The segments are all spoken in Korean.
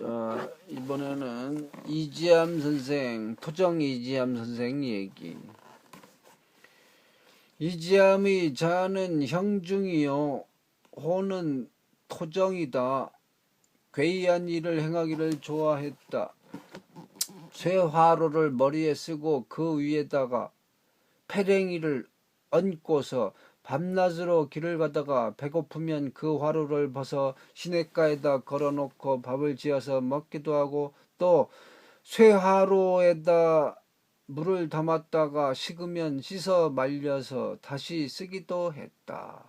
자, 이번에는 이지암 선생, 토정 이지암 선생 얘기. 이지암의 자는 형중이요, 호는 토정이다. 괴이한 일을 행하기를 좋아했다. 쇠화로를 머리에 쓰고 그 위에다가 패랭이를 얹고서 밤낮으로 길을 가다가 배고프면 그 화로를 벗어 시냇가에다 걸어놓고 밥을 지어서 먹기도 하고, 또 쇠화로에다 물을 담았다가 식으면 씻어 말려서 다시 쓰기도 했다.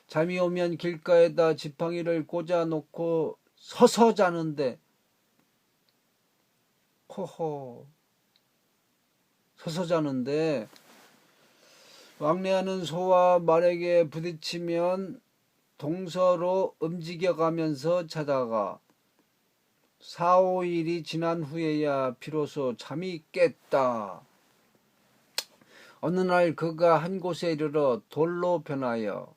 잠이 오면 길가에다 지팡이를 꽂아 놓고 서서 자는데, 서서 자는데 왕래하는 소와 말에게 부딪히면 동서로 움직여가면서 자다가 4~5일이 지난 후에야 비로소 잠이 깼다. 어느 날 그가 한 곳에 이르러 돌로 변하여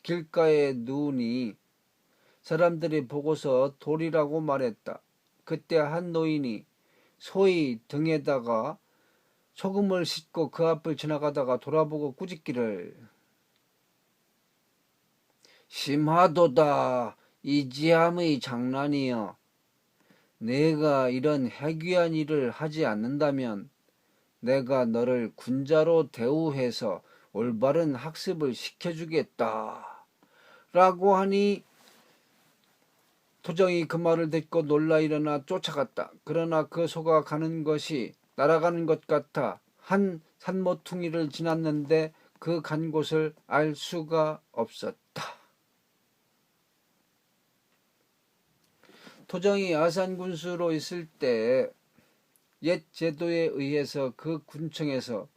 길가에 누우니 사람들이 보고서 돌이라고 말했다. 그때 한 노인이 소의 등에다가 소금을 싣고 그 앞을 지나가다가 돌아보고 꾸짖기를, 심하도다 이지함의 장난이여. 내가 이런 해귀한 일을 하지 않는다면 내가 너를 군자로 대우해서 올바른 학습을 시켜주겠다. 라고 하니 토정이 그 말을 듣고 놀라 일어나 쫓아갔다. 그러나 그 소가 가는 것이 날아가는 것 같아 한 산모퉁이를 지났는데 그 간 곳을 알 수가 없었다. 토정이 아산군수로 있을 때 옛 제도에 의해서 그 군청에서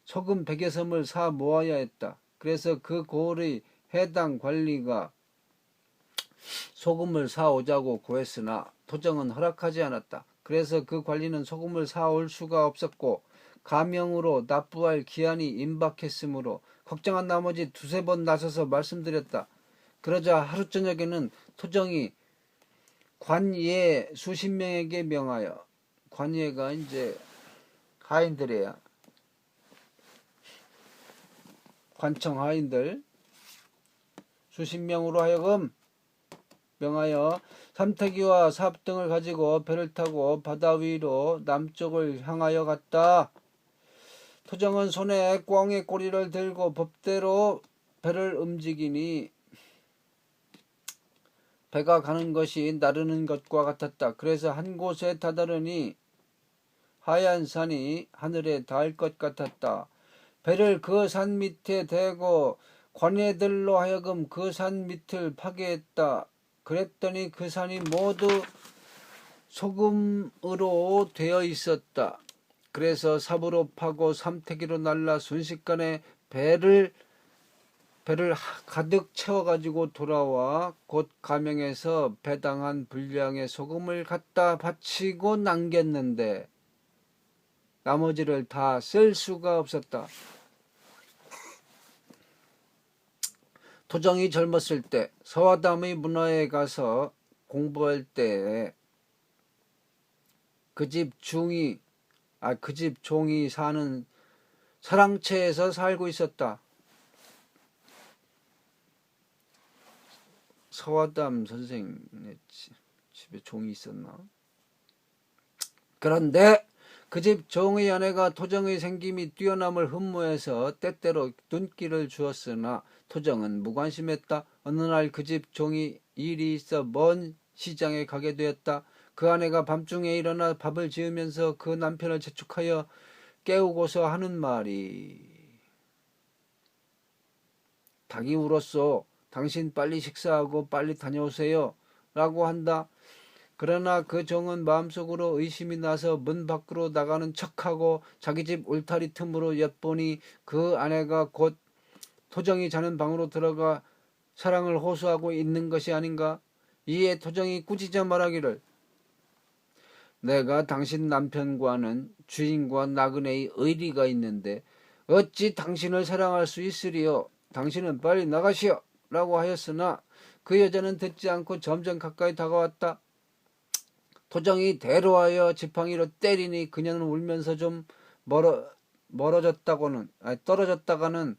소금 100여 섬을 사 모아야 했다. 그래서 그 고을의 해당 관리가 소금을 사오자고 구했으나 토정은 허락하지 않았다. 그래서 그 관리는 소금을 사올 수가 없었고 가명으로 납부할 기한이 임박했으므로 걱정한 나머지 2~3번 나서서 말씀드렸다. 그러자 하루 저녁에는 토정이 관예 수십 명에게 명하여, 관예가 이제 하인들이야. 관청 하인들 수십 명으로 하여금 명하여 삼태기와 삽 등을 가지고 배를 타고 바다 위로 남쪽을 향하여 갔다. 토정은 손에 꿩의 꼬리를 들고 법대로 배를 움직이니 배가 가는 것이 나르는 것과 같았다. 그래서 한 곳에 다다르니 하얀 산이 하늘에 닿을 것 같았다. 배를 그 산 밑에 대고 관예들로 하여금 그 산 밑을 파괴했다. 그랬더니 그 산이 모두 소금으로 되어 있었다. 그래서 삽으로 파고 삼태기로 날라 순식간에 배를 가득 채워가지고 돌아와 곧 가명에서 배당한 분량의 소금을 갖다 바치고 남겼는데 나머지를 다 쓸 수가 없었다. 토정이 젊었을 때 서화담의 문화에 가서 공부할 때 그 집 종이 사는 사랑채에서 살고 있었다. 서화담 선생의 집에 종이 있었나? 그런데 그 집 종의 아내가 토정의 생김이 뛰어남을 흠모해서 때때로 눈길을 주었으나 토정은 무관심했다. 어느 날 그 집 종이 일이 있어 먼 시장에 가게 되었다. 그 아내가 밤중에 일어나 밥을 지으면서 그 남편을 재촉하여 깨우고서 하는 말이, 닭이 울었소. 당신 빨리 식사하고 빨리 다녀오세요. 라고 한다. 그러나 그 종은 마음속으로 의심이 나서 문 밖으로 나가는 척하고 자기 집 울타리 틈으로 엿보니 그 아내가 곧 토정이 자는 방으로 들어가 사랑을 호소하고 있는 것이 아닌가. 이에 토정이 꾸짖어 말하기를, 내가 당신 남편과는 주인과 나그네의 의리가 있는데 어찌 당신을 사랑할 수 있으리요. 당신은 빨리 나가시오 라고 하였으나 그 여자는 듣지 않고 점점 가까이 다가왔다. 도정이 대로하여 지팡이로 때리니 그녀는 울면서 좀 떨어졌다가는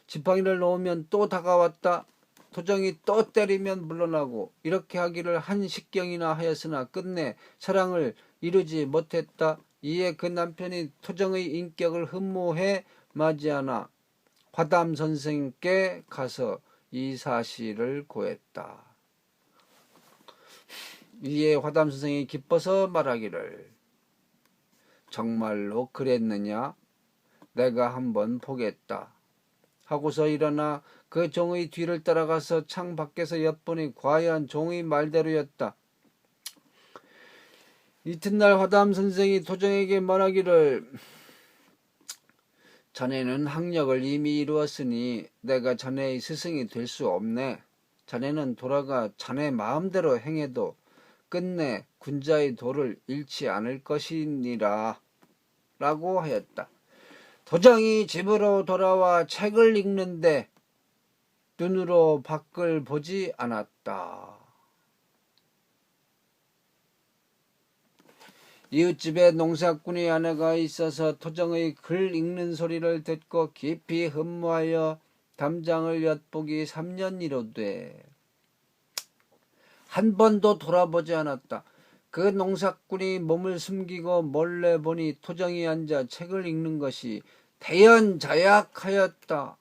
지팡이를 놓으면 또 다가왔다. 도정이 또 때리면 물러나고 이렇게 하기를 한 십경이나 하였으나 끝내 사랑을 이루지 못했다. 이에 그 남편이 토정의 인격을 흠모해 맞이하나 화담 선생께 가서 이 사실을 고했다. 이에 화담 선생이 기뻐서 말하기를 정말로 그랬느냐? 내가 한번 보겠다. 하고서 일어나 그 종의 뒤를 따라가서 창 밖에서 엿보니 과연 종의 말대로였다. 이튿날 화담 선생이 토정에게 말하기를 자네는 학력을 이미 이루었으니 내가 자네의 스승이 될 수 없네. 자네는 돌아가 자네 마음대로 행해도 끝내 군자의 도를 잃지 않을 것이니라 라고 하였다. 도정이 집으로 돌아와 책을 읽는데 눈으로 밖을 보지 않았다. 이웃집에 농사꾼의 아내가 있어서 토정의 글 읽는 소리를 듣고 깊이 흠모하여 담장을 엿보기 3년이로 돼. 한 번도 돌아보지 않았다. 그 농사꾼이 몸을 숨기고 몰래 보니 토정이 앉아 책을 읽는 것이 대연자약하였다.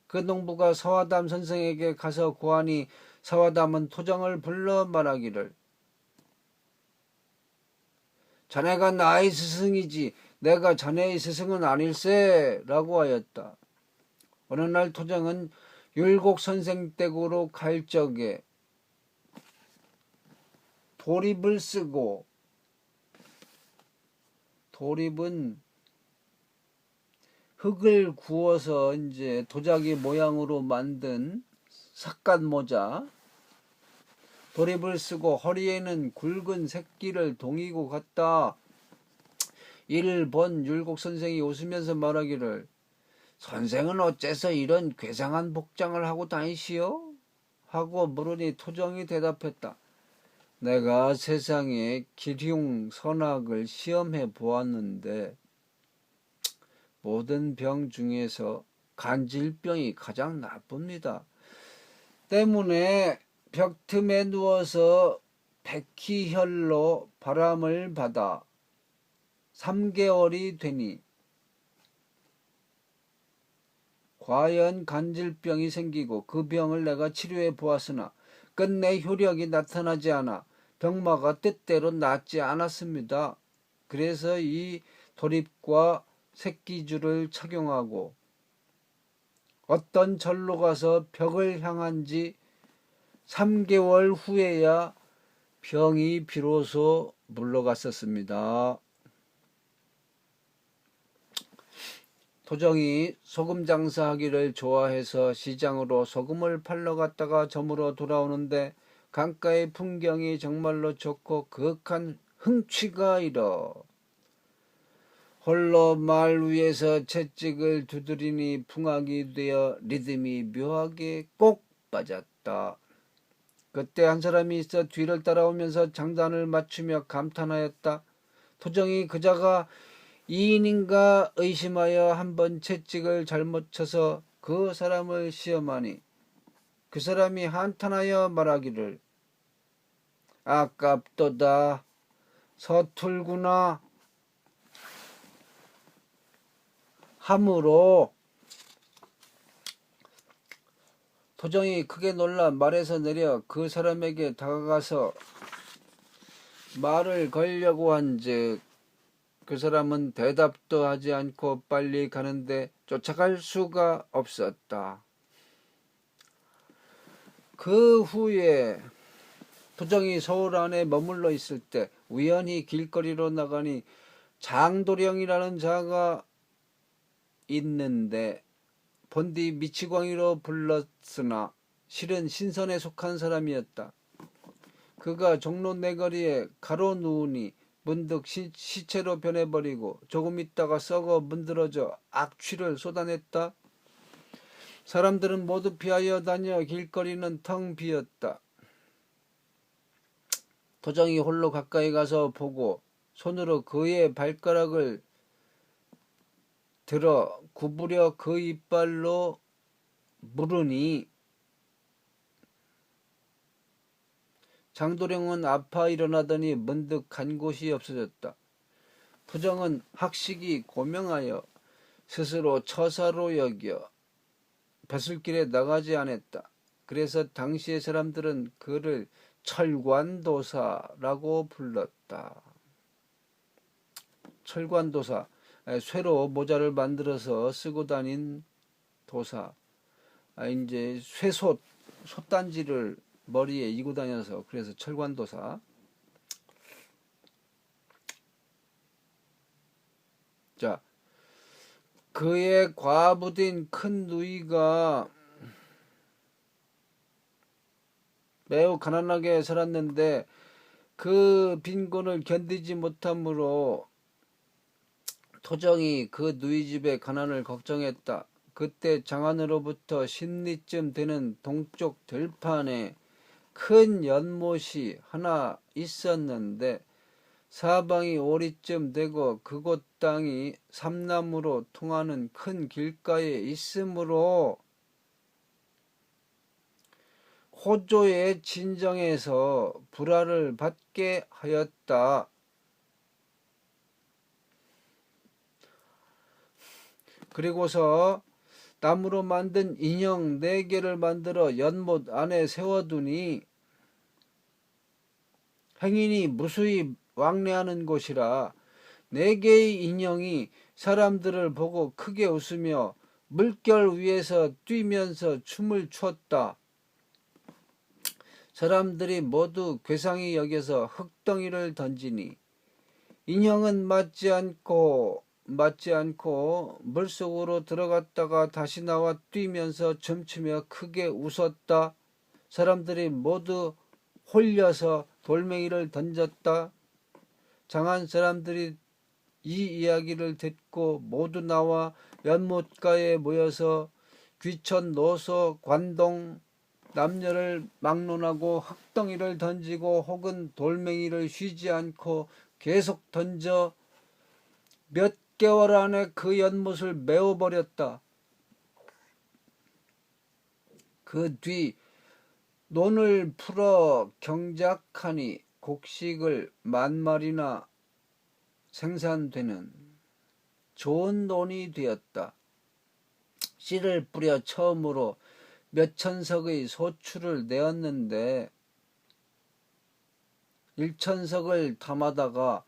그 농부가 서화담 선생에게 가서 고하니 서화담은 토정을 불러 말하기를 자네가 나의 스승이지 내가 자네의 스승은 아닐세 라고 하였다. 어느 날 토정은 율곡선생 댁으로 갈 적에 도립을 쓰고, 도립은 흙을 구워서 이제 도자기 모양으로 만든 삿갓 모자, 도립을 쓰고 허리에는 굵은 새끼를 동이고 갔다. 이를 본 율곡 선생이 웃으면서 말하기를 선생은 어째서 이런 괴상한 복장을 하고 다니시오? 하고 물으니 토정이 대답했다. 내가 세상에 기흉 선악을 시험해 보았는데 모든 병 중에서 간질병이 가장 나쁩니다. 때문에 벽 틈에 누워서 백희혈로 바람을 받아 3개월이 되니 과연 간질병이 생기고 그 병을 내가 치료해 보았으나 끝내 효력이 나타나지 않아 병마가 뜻대로 낫지 않았습니다. 그래서 이 도립과 새끼줄을 착용하고 어떤 절로 가서 벽을 향한 지 3개월 후에야 병이 비로소 물러갔었습니다. 도정이 소금 장사하기를 좋아해서 시장으로 소금을 팔러 갔다가 저물어 돌아오는데 강가의 풍경이 정말로 좋고 그윽한 흥취가 일어 홀로 말 위에서 채찍을 두드리니 풍악이 되어 리듬이 묘하게 꼭 빠졌다. 그때 한 사람이 있어 뒤를 따라오면서 장단을 맞추며 감탄하였다. 토정이 그자가 이인인가 의심하여 한번 채찍을 잘못 쳐서 그 사람을 시험하니 그 사람이 한탄하여 말하기를 아깝도다 서툴구나 하므로 토정이 크게 놀라 말에서 내려 그 사람에게 다가가서 말을 걸려고 한즉 그 사람은 대답도 하지 않고 빨리 가는데 쫓아갈 수가 없었다. 그 후에 토정이 서울 안에 머물러 있을 때 우연히 길거리로 나가니 장도령이라는 자가 있는데 본디 미치광이로 불렀으나 실은 신선에 속한 사람이었다. 그가 종로 내거리에 가로 누우니 문득 시체로 변해버리고 조금 있다가 썩어 문드러져 악취를 쏟아냈다. 사람들은 모두 피하여 다녀 길거리는 텅 비었다. 토정이 홀로 가까이 가서 보고 손으로 그의 발가락을 들어 구부려 그 이빨로 물으니 장도령은 아파 일어나더니 문득 간 곳이 없어졌다. 토정은 학식이 고명하여 스스로 처사로 여겨 벼슬길에 나가지 않았다. 그래서 당시의 사람들은 그를 철관도사라고 불렀다. 철관도사, 쇠로 모자를 만들어서 쓰고 다닌 도사. 이제 쇠솥, 솥단지를 머리에 이고 다녀서 그래서 철관도사. 자, 그의 과부된 큰 누이가 매우 가난하게 살았는데 그 빈곤을 견디지 못함으로 토정이 그 누이 집의 가난을 걱정했다. 그때 장안으로부터 신리쯤 되는 동쪽 들판에 큰 연못이 하나 있었는데 사방이 오리쯤 되고 그곳 땅이 삼남으로 통하는 큰 길가에 있으므로 호조의 진정에서 불화를 받게 하였다. 그리고서 나무로 만든 인형 4개를 만들어 연못 안에 세워두니 행인이 무수히 왕래하는 곳이라 4개의 인형이 사람들을 보고 크게 웃으며 물결 위에서 뛰면서 춤을 추었다. 사람들이 모두 괴상히 여겨서 흙덩이를 던지니 인형은 맞지 않고 물속으로 들어갔다가 다시 나와 뛰면서 춤추며 크게 웃었다. 사람들이 모두 홀려서 돌멩이를 던졌다. 장한 사람들이 이 이야기를 듣고 모두 나와 연못가에 모여서 귀천, 노소, 관동 남녀를 막론하고 흙덩이를 던지고 혹은 돌멩이를 쉬지 않고 계속 던져 몇 개월 안에 그 연못을 메워버렸다. 그 뒤 논을 풀어 경작하니 곡식을 10,000마리나 생산되는 좋은 논이 되었다. 씨를 뿌려 처음으로 몇천 석의 소출을 내었는데 1,000석을 담아다가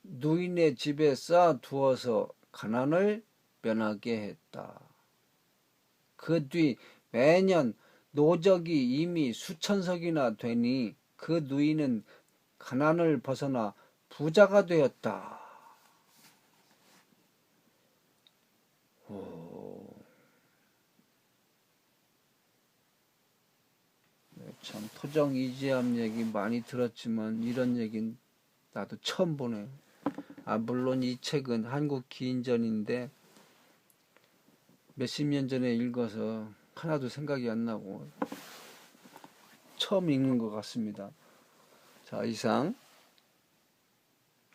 누인의 집에 쌓아두어서 가난을 면하게 했다. 그 뒤 매년 노적이 이미 수천석이나 되니 그 누이는 가난을 벗어나 부자가 되었다. 참 토정 이지함 얘기 많이 들었지만 이런 얘기는 나도 처음 보네. 물론 이 책은 한국 기인전인데 몇십 년 전에 읽어서 하나도 생각이 안 나고 처음 읽는 것 같습니다. 자, 이상